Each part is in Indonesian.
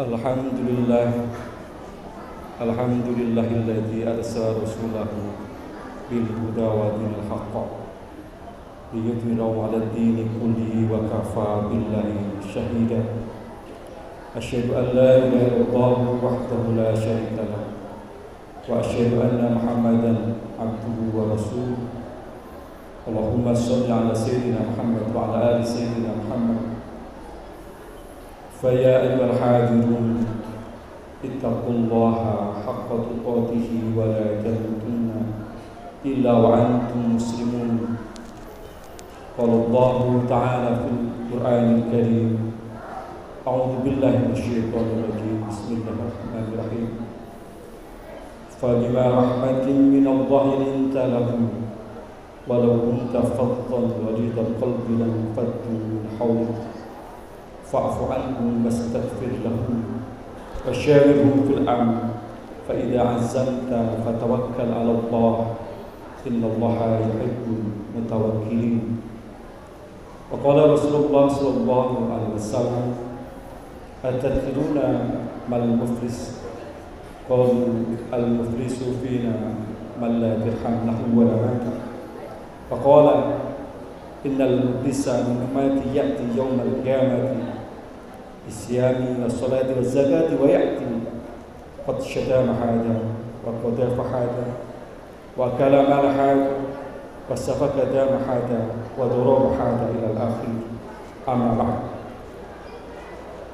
Alhamdulillah, Alhamdulillahilladzi arsala rasulahu bil huda wa dinil haqq liyudhhirahu 'alad dini kullihi wa kafaa billahi shahida. Asyhadu an la ilaha illallah wahdahu la syarika lahu wa asyhadu anna Muhammadan abduhu wa rasuluh. Allahumma shalli 'ala sayyidina Muhammad wa 'ala ali sayyidina Muhammad. Faya ayyuhal hadirun ittaqullaha haqqa tuqatih wa la tamutunna illa wa antum muslimun. Qala Allahu ta'ala fil Qur'anil Karim, a'udzu billahi minasyaitonir rajim. Bismillahirrahmanirrahim. Fabima rahmatin minallahi linta lahum walau kunta faddan ghalidhal qalbi lam faddu min hawlik fa'fu anhum wastaghfir lahum wasyawirhum fil amr fa idza 'azamta fatawakkal 'ala Allah innallaha yuhibbul mutawakkilin. Wa qala Rasulullah sallallahu alaihi wasallam, atadruna mal muflis? Qalu al muflisu fina man la dirham lahu wa la mata. Fa qala innal muflisa min ummati ya'ti yawmal qiyamati bisyami was-salati waz-zakati wa ya'ti qad syatama hada wa qadafa hada wa kalama hada wa safaka dama hada wa daraba hada ila al-akhir. Amma ba'd.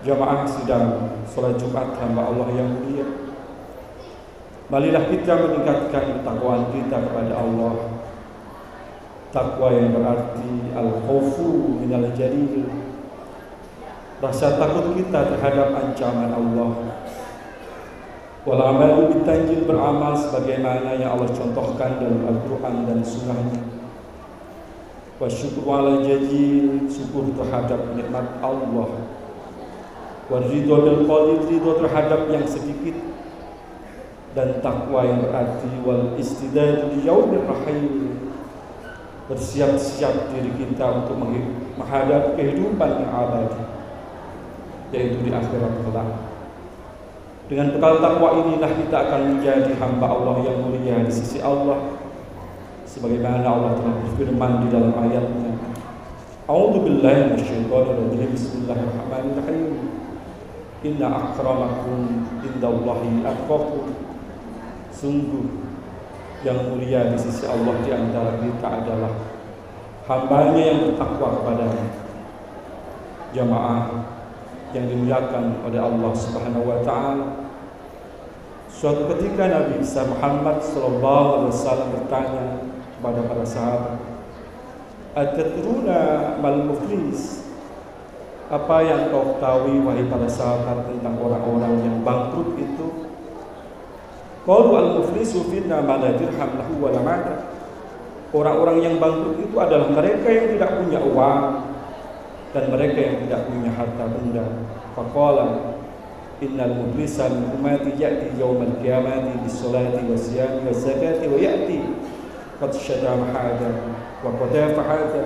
Jamaah sidang salat Jumat hamba Allah yang mulia, marilah kita meningkatkan ketakwaan kita kepada Allah. Takwa yang berarti al-khaufu minal jalil, rasa takut kita terhadap ancaman Allah. Wal amalu bitanjil, beramal sebagaimana yang Allah contohkan dalam Al-Quran dan Sunnahnya. Wa syukur ala jazil, syukur terhadap nikmat Allah. Wa ridho bil qalil, ridho terhadap yang sedikit. Dan takwa yang berarti wal istidad li yaumir rahim, bersiap-siap diri kita untuk menghadap kehidupan yang abadi, yaitu di akhirat kelak. Dengan bekal takwa inilah kita akan menjadi hamba Allah yang mulia di sisi Allah, sebagaimana Allah telah berfirman di dalam ayatnya, a'udzu billahi minasyaitonir rajim. Bismillahirrahmanirrahim. Inna akramakum indallahi atqakum. Sungguh yang mulia di sisi Allah di antara kita adalah hambanya yang bertakwa kepadanya. Jamaah yang dimuliakan oleh Allah Subhanahu wa taala, suatu ketika Nabi Muhammad sallallahu alaihi wasallam bertanya kepada para sahabat, "Atadruna mal muflis?" Apa yang kau ketahui wahai para sahabat tentang orang-orang yang bangkrut itu? Qalu al-muflisu finna ma la dirham lahu wa la mata. Orang-orang yang bangkrut itu adalah mereka yang tidak punya uang dan mereka yang tidak punya harta benda. Faqala innal muflisa min ummati ya'ti yawmal qiyamati bis-salati was-siyami waz-zakati wa ya'ti qad syatama hada wa qadafa hada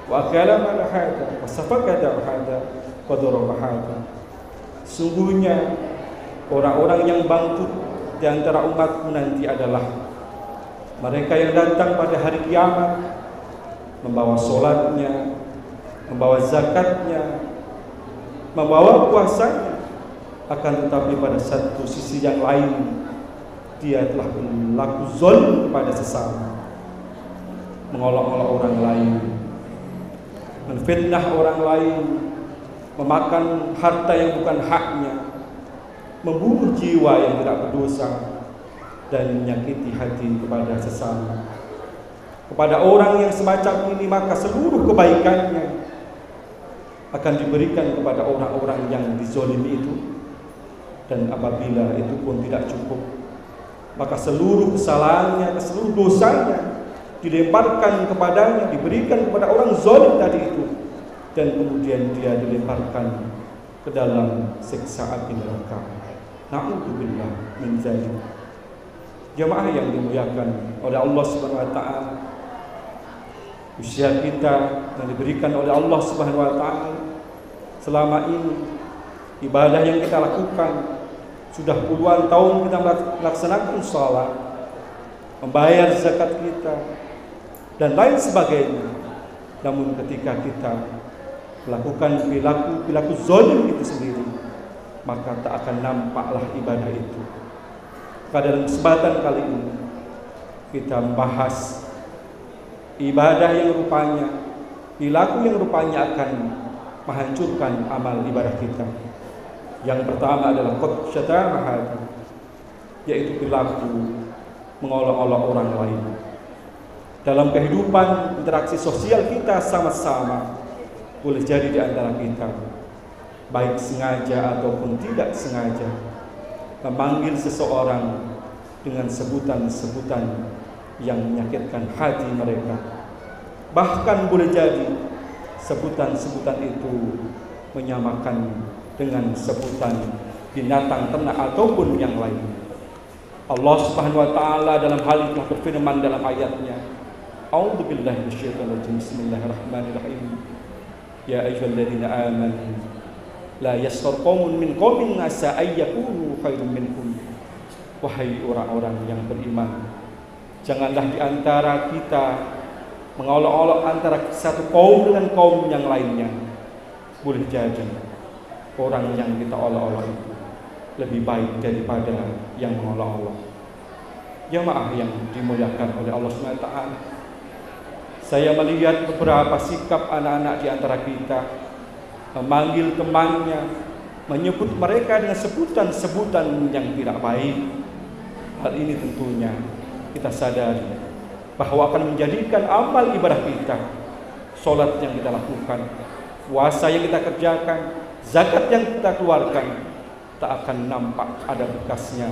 wa akala mal hada wa safaka dam hada wa daraba hada. Sungguhnya orang-orang yang bangkrut di antara umatku nanti adalah mereka yang datang pada hari kiamat membawa solatnya, membawa zakatnya, membawa puasanya, akan tetapi pada satu sisi yang lain dia telah berlaku zalim kepada sesama, mengolok-olok orang lain, menfitnah orang lain, memakan harta yang bukan haknya, membunuh jiwa yang tidak berdosa, dan menyakiti hati kepada sesama. Kepada orang yang semacam ini maka seluruh kebaikannya akan diberikan kepada orang-orang yang dizolimi itu, dan apabila itu pun tidak cukup, maka seluruh kesalahannya, seluruh dosanya dilemparkan kepadanya, diberikan kepada orang zalim tadi itu, dan kemudian dia dilemparkan ke dalam siksa api neraka. Na'udzubillah min dzalik. Jamaah yang dimuliakan oleh Allah Subhanahu wa taala, usia kita yang diberikan oleh Allah Subhanahu wa taala selama ini ibadah yang kita lakukan, sudah puluhan tahun kita melaksanakan sholat, membayar zakat kita, dan lain sebagainya. Namun ketika kita melakukan perilaku zalim itu sendiri, maka tak akan nampaklah ibadah itu. Pada dalam kesempatan kali ini kita membahas ibadah yang rupanya, perilaku yang rupanya akan menghancurkan amal ibadah kita. Yang pertama adalah qad syatama, yaitu perilaku mengolok-olok orang lain. Dalam kehidupan interaksi sosial kita sama-sama, boleh jadi di antara kita, baik sengaja ataupun tidak sengaja, memanggil seseorang dengan sebutan-sebutan yang menyakitkan hati mereka. Bahkan boleh jadi sebutan-sebutan itu menyamakan dengan sebutan binatang ternak ataupun yang lain. Allah Subhanahu wa taala dalam hal itu berfirman dalam ayatnya, A'udzubillahi minasyaitonirrajim. Bismillahirrahmanirrahim. Ya ayyuhalladzina amanu la yaskhar qaumun min qaumin asa ay yakunu khairum minkum. Wahai orang-orang yang beriman, janganlah di antara kita mengolok-olok antara satu kaum dengan kaum yang lainnya. Boleh jadi orang yang kita olok-olok itu lebih baik daripada yang mengolok-olok. Jamaah yang dimuliakan oleh Allah SWT, saya melihat beberapa sikap anak-anak di antara kita memanggil temannya, menyebut mereka dengan sebutan-sebutan yang tidak baik. Hal ini tentunya kita sadari bahwa akan menjadikan amal ibadah kita, sholat yang kita lakukan, puasa yang kita kerjakan, zakat yang kita keluarkan, tak akan nampak ada bekasnya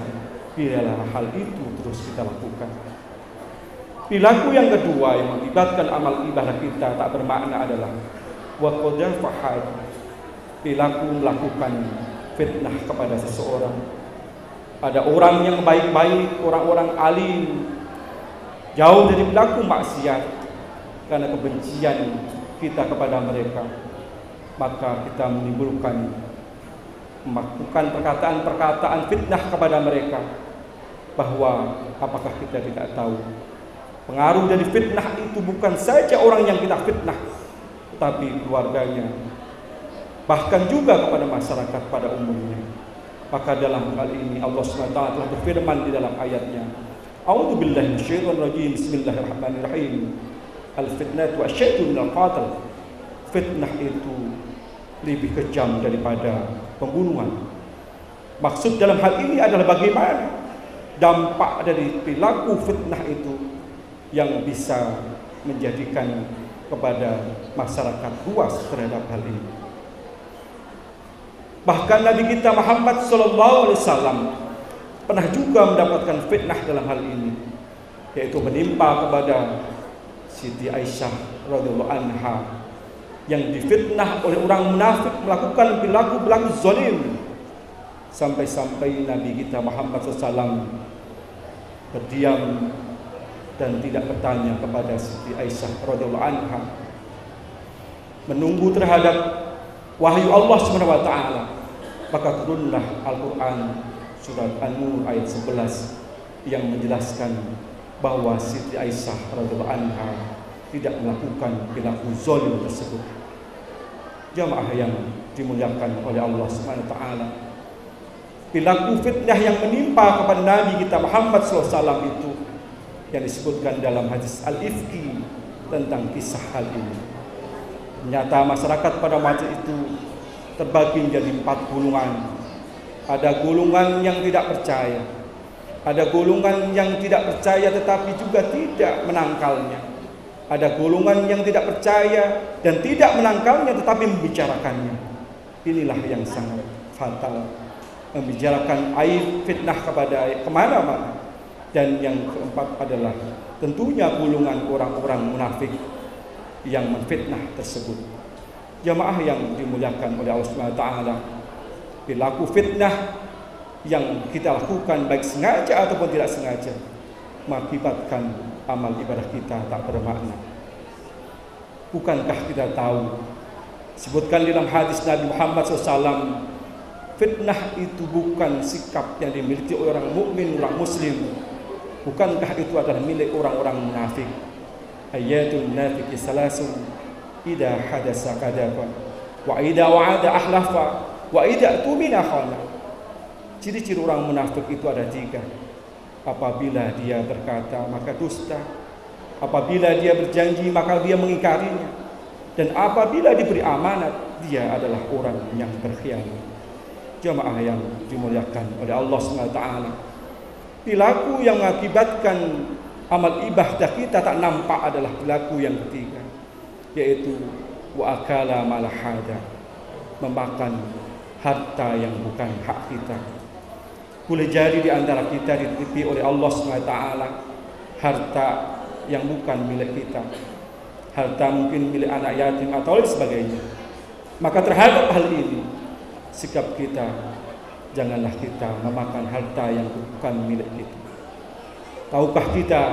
bila hal itu terus kita lakukan. Perilaku yang kedua yang mengakibatkan amal ibadah kita tak bermakna adalah waqadha fahad, perilaku melakukan fitnah kepada seseorang. Ada orang yang baik-baik, orang-orang alim, jauh dari perilaku maksiat, karena kebencian kita kepada mereka, maka kita melakukan perkataan-perkataan fitnah kepada mereka. Bahwa apakah kita tidak tahu pengaruh dari fitnah itu bukan saja orang yang kita fitnah, tetapi keluarganya, bahkan juga kepada masyarakat pada umumnya. Maka dalam hal ini Allah SWT telah berfirman di dalam ayatnya, A'udzubillahi minasyaitonirrajim. Bismillahirrahmanirrahim. Al-fitnatu asyaddu minal qatl. Fitnah itu lebih kejam daripada pembunuhan. Maksud dalam hal ini adalah bagaimana dampak dari perilaku fitnah itu yang bisa menjadikan kepada masyarakat luas terhadap hal ini. Bahkan Nabi kita Muhammad SAW pernah juga mendapatkan fitnah dalam hal ini, yaitu menimpa kepada Siti Aisyah radhiyallahu anha yang difitnah oleh orang munafik melakukan perilaku zalim, sampai-sampai Nabi kita Muhammad SAW berdiam dan tidak bertanya kepada Siti Aisyah radhiyallahu anha, menunggu terhadap wahyu Allah Subhanahu wa taala. Maka turunlah Al-Qur'an surat An-Nur ayat 11 yang menjelaskan bahwa Siti Aisyah radhiyallahu anha tidak melakukan perilaku zalim tersebut. Jamaah yang dimuliakan oleh Allah Subhanahu wa taala, perilaku fitnah yang menimpa kepada Nabi kita Muhammad SAW itu yang disebutkan dalam hadis Al-Ifki tentang kisah hal ini. Ternyata masyarakat pada masa itu terbagi menjadi 4 golongan. Ada golongan yang tidak percaya, ada golongan yang tidak percaya tetapi juga tidak menangkalnya, ada golongan yang tidak percaya dan tidak menangkalnya tetapi membicarakannya. Inilah yang sangat fatal, membicarakan aib fitnah kepada kemana-mana. Dan yang keempat adalah tentunya golongan orang-orang munafik yang menfitnah tersebut. Jamaah yang dimuliakan oleh Allah SWT, perilaku fitnah yang kita lakukan baik sengaja ataupun tidak sengaja mengakibatkan amal ibadah kita tak bermakna. Bukankah kita tahu, sebutkan dalam hadis Nabi Muhammad SAW, fitnah itu bukan sikap yang dimiliki oleh orang mukmin, orang muslim? Bukankah itu adalah milik orang-orang munafik? Ayatul munafiqi salasun, idza hadasa kadaba, wa idza wa'ada ahlafa, wa idza tumina khana. Ciri-ciri orang munafik itu ada 3. Apabila dia berkata maka dusta, apabila dia berjanji maka dia mengingkarinya, dan apabila diberi amanat dia adalah orang yang berkhianat. Jamaah yang dimuliakan oleh Allah SWT, perilaku yang mengakibatkan amal ibadah kita tak nampak adalah perilaku yang ketiga, yaitu wa akala malahada, memakan harta yang bukan hak kita. Boleh jadi di antara kita dititipi oleh Allah SWT harta yang bukan milik kita, harta mungkin milik anak yatim atau lain sebagainya. Maka terhadap hal ini, sikap kita, janganlah kita memakan harta yang bukan milik kita. Tahukah kita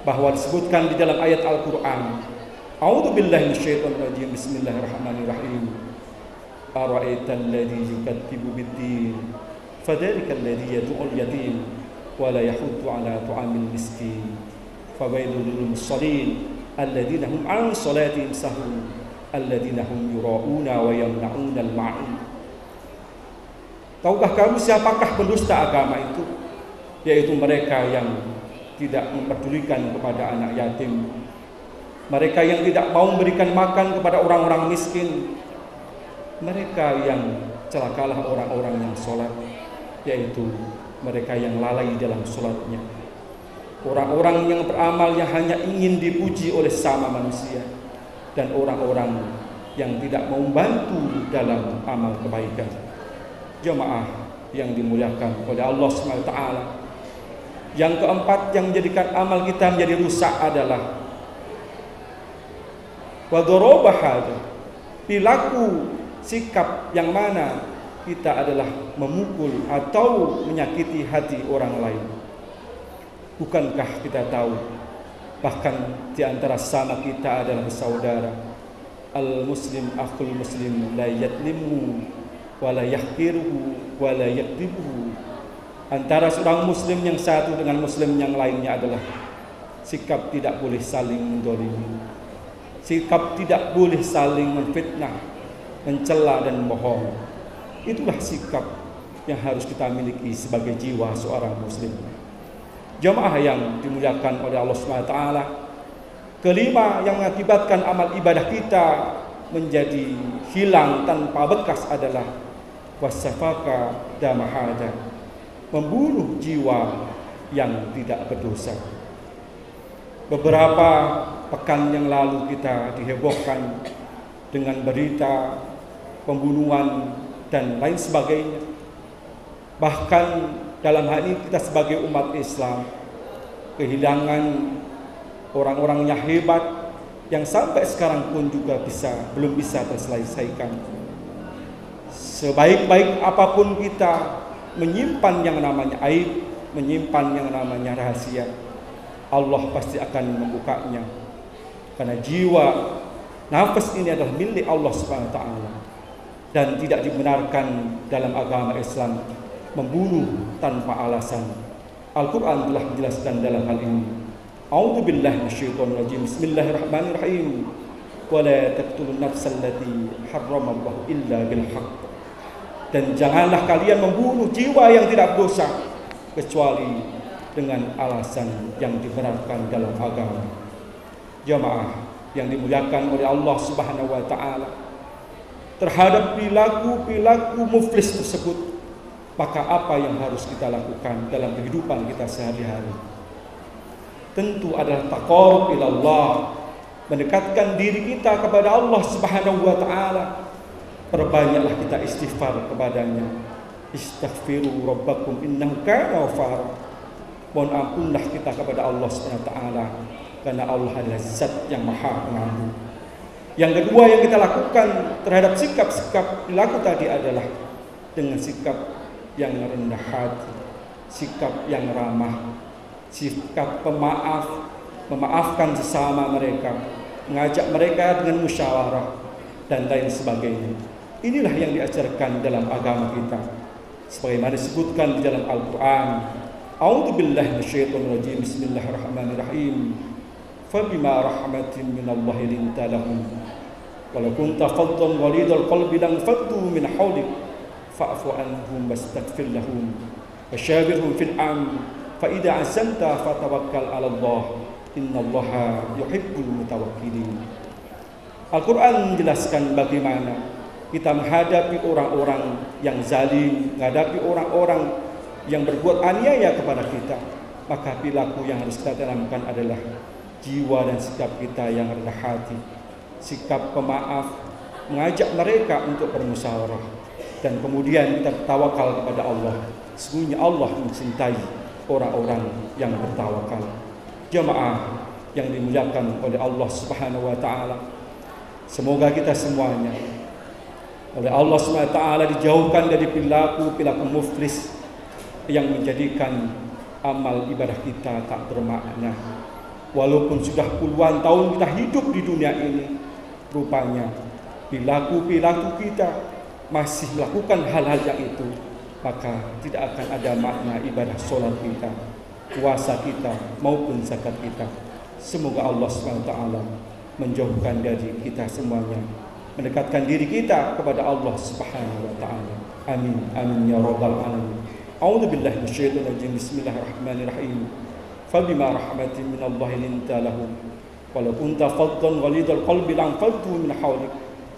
bahwa disebutkan di dalam ayat Al-Quran, A'udzu billahi minasyaitonir rajim, bismillahirrahmanirrahim, ara'aital ladzi yukadzibu bid-din fadzalikal ladzi yad'ul yatim wa la yahuddu 'ala ta'amil miskin fawailul lil musallin alladzina hum 'an salatihim sahun alladzina hum yura'una wa yamna'una al-ma'un. Tahukah kamu siapakah pendusta agama itu? Yaitu mereka yang tidak mempedulikan kepada anak yatim, mereka yang tidak mau memberikan makan kepada orang-orang miskin, mereka yang celakalah orang-orang yang sholat, yaitu mereka yang lalai dalam sholatnya, orang-orang yang beramal yang hanya ingin dipuji oleh sama manusia, dan orang-orang yang tidak mau membantu dalam amal kebaikan. Jemaah yang dimuliakan oleh Allah SWT, yang keempat yang menjadikan amal kita menjadi rusak adalah wadorobahada, perilaku sikap yang mana kita adalah memukul atau menyakiti hati orang lain. Bukankah kita tahu bahkan di antara sama kita adalah bersaudara? Al-muslim akhul muslim la yadlimu wa la yahqiruhu wa la yakdibuhu. Antara seorang muslim yang satu dengan muslim yang lainnya adalah sikap tidak boleh saling mendolimi, sikap tidak boleh saling menfitnah, mencela dan membohong. Itulah sikap yang harus kita miliki sebagai jiwa seorang muslim. Jamaah yang dimuliakan oleh Allah SWT, kelima yang mengakibatkan amal ibadah kita menjadi hilang tanpa bekas adalah wasafaka damahada, membunuh jiwa yang tidak berdosa. Beberapa pekan yang lalu kita dihebohkan dengan berita pembunuhan dan lain sebagainya. Bahkan dalam hal ini kita sebagai umat Islam kehilangan orang-orang yang hebat yang sampai sekarang pun juga belum bisa terselesaikan. Sebaik-baik apapun kita menyimpan yang namanya aib, menyimpan yang namanya rahasia, Allah pasti akan membukanya. Karena jiwa, nafas ini adalah milik Allah Subhanahu wa taala, dan tidak dibenarkan dalam agama Islam membunuh tanpa alasan. Al-Quran telah menjelaskan dalam hal ini. A'udzu billahi minasyaitonir rajim. Bismillahirrahmanirrahim. Wa la taqtulun nafsal lati harramallahu illa bil haqq. Dan janganlah kalian membunuh jiwa yang tidak berdosa kecuali dengan alasan yang dibenarkan dalam agama. Jamaah yang dimuliakan oleh Allah Subhanahu wa taala, terhadap perilaku muflis tersebut, maka apa yang harus kita lakukan dalam kehidupan kita sehari-hari? Tentu adalah taqarrub ila Allah, mendekatkan diri kita kepada Allah Subhanahu wa taala. Perbanyaklah kita istighfar kepadanya. Istaghfiru rabbakum innahu kana ghafara. Mohon ampunlah kita kepada Allah Subhanahu wa taala, karena Allah adalah Zat yang Maha Pengampun. Yang kedua yang kita lakukan terhadap sikap-sikap perilaku tadi adalah dengan sikap yang rendah hati, sikap yang ramah, sikap pemaaf, memaafkan sesama mereka, mengajak mereka dengan musyawarah dan lain sebagainya. Inilah yang diajarkan dalam agama kita. Sebagaimana disebutkan di dalam Al-Quran, A'udzubillahi minasyaitonirrajim, Bismillahirrahmanirrahim. Fabima rahmatin minallahi linta lahum walau kunta faddan ghalidhal qalbi lanfaddu min hawlik fa'fu anhum wastaghfir lahum wasyawirhum fil amr fa idza azamta fatawakkal 'ala Allah innallaha yuhibbul mutawakkilin. Al-Quran menjelaskan bagaimana kita menghadapi orang-orang yang zalim, menghadapi orang-orang yang berbuat aniaya kepada kita. Maka perilaku yang harus kita tanamkan adalah jiwa dan sikap kita yang rendah hati, sikap pemaaf, mengajak mereka untuk bermusyawarah, dan kemudian kita bertawakal kepada Allah. Sesungguhnya Allah mencintai orang-orang yang bertawakal. Jamaah yang dimuliakan oleh Allah Subhanahu wa taala, semoga kita semuanya oleh Allah SWT dijauhkan dari perilaku muflis yang menjadikan amal ibadah kita tak bermakna. Walaupun sudah puluhan tahun kita hidup di dunia ini, rupanya perilaku kita masih melakukan hal-hal yang itu, maka tidak akan ada makna ibadah sholat kita, puasa kita, maupun zakat kita. Semoga Allah SWT menjauhkan dari kita semuanya, mendekatkan diri kita kepada Allah Subhanahu wa taala. Amin. Amin ya rabbal alamin. A'udzubillahi minasyaitonir rajim. Bismillahirrahmanirrahim. Fabima rahmatin minallahi linta lahum walau kunta faddan ghalidhal qalbi lanfaddu min hawlik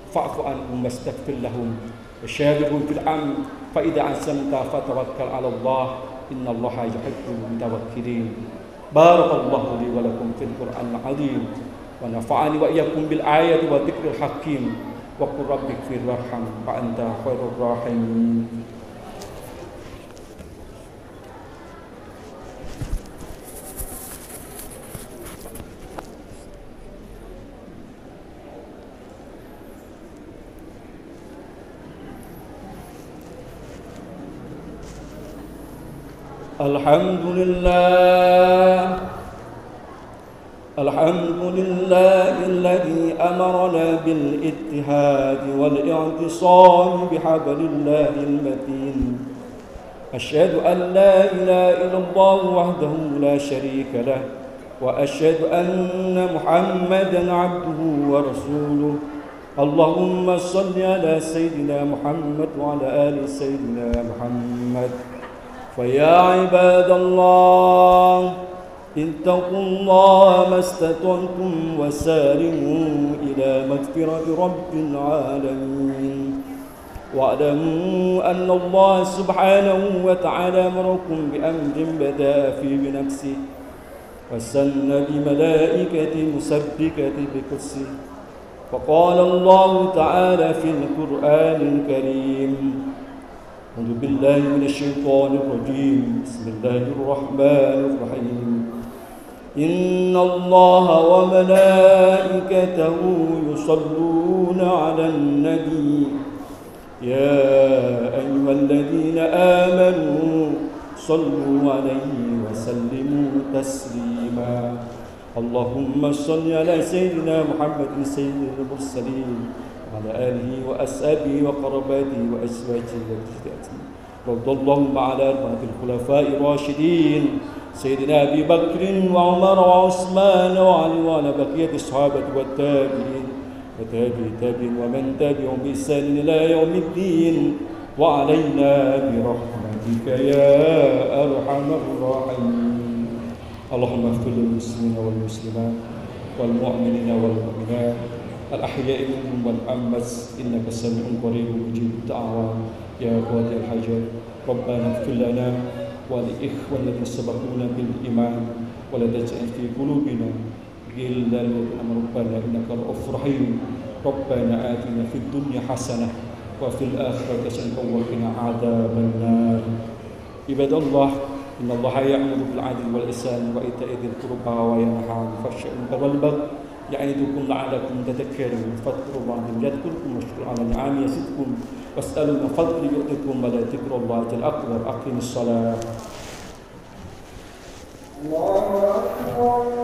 fa'fu anhum wastaghfir lahum wasyawirhum fil amr fa idza azamta fatawakkal 'ala Allah innallaha yuhibbul mutawakkilin. Barakallahu li wa lakum fil Qur'anil 'azim wa nafa'ani wa iyyakum bil ayati wa dzikril hakim wa qur rabbighfir warham wa anta khairur rahimin. Alhamdulillah alladhi amarna bil ittihad wal i'tisam bihablillahil matin. Asyhadu an la ilaha illallah wahdahu la syarika lah wa asyhadu anna Muhammadan 'abduhu wa rasuluh. Allahumma shalli ala sayyidina Muhammad wa ala ali sayyidina Muhammad. فيا عباد الله اتقوا الله ما استطعتم وسارعوا إلى مغفرة رب العالمين واعلموا أن الله سبحانه وتعالى أمركم بأمر بدأ فيه بنفسه وسن بملائكة مسبكة بقدسه فقال الله تعالى في القرآن الكريم أعوذ بالله من الشيطان الرجيم بسم الله الرحمن الرحيم إن الله وملائكته يصلون على النبي يا أيها الذين آمنوا صلوا عليه وسلموا تسليما اللهم صل على سيدنا محمد سيد المرسلين وعلى آله وأصحابه وقرباته وأزواجه وذريته. رضي اللهم على أربعة الخلفاء الراشدين سيدنا أبي بكر وعمر وعثمان وعلي وعلى بقية الصحابة والتابعين وتابعين ومن تبعهم بإحسان إلى يوم الدين وعلينا برحمتك يا أرحم الراحمين. اللهم اغفر للمسلمين والمسلمات والمؤمنين والمؤمنات الأحياء منهم والأموات إنك سميع قريب مجيب الدعوات يا قاضي الحاجات. ربنا اغفر لنا ولإخواننا الذين سبقونا بالإيمان ولا تجعل في قلوبنا غلا للذين ربنا إنك رؤوف رحيم. ربنا آتنا في الدنيا حسنة وفي الآخرة حسنة وقنا عذاب النار. عباد الله إن الله يأمر بالعدل والإحسان وإيتاء ذي القربى وينهى عن الفحشاء والبغي يعظكم لعلكم تذكرون فاذكروا الله يذكركم واشكروا على نعمه يزدكم واسألوا من فضله يؤتكم ولا ذكر الله الأكبر. أقم الصلاة. الله أكبر.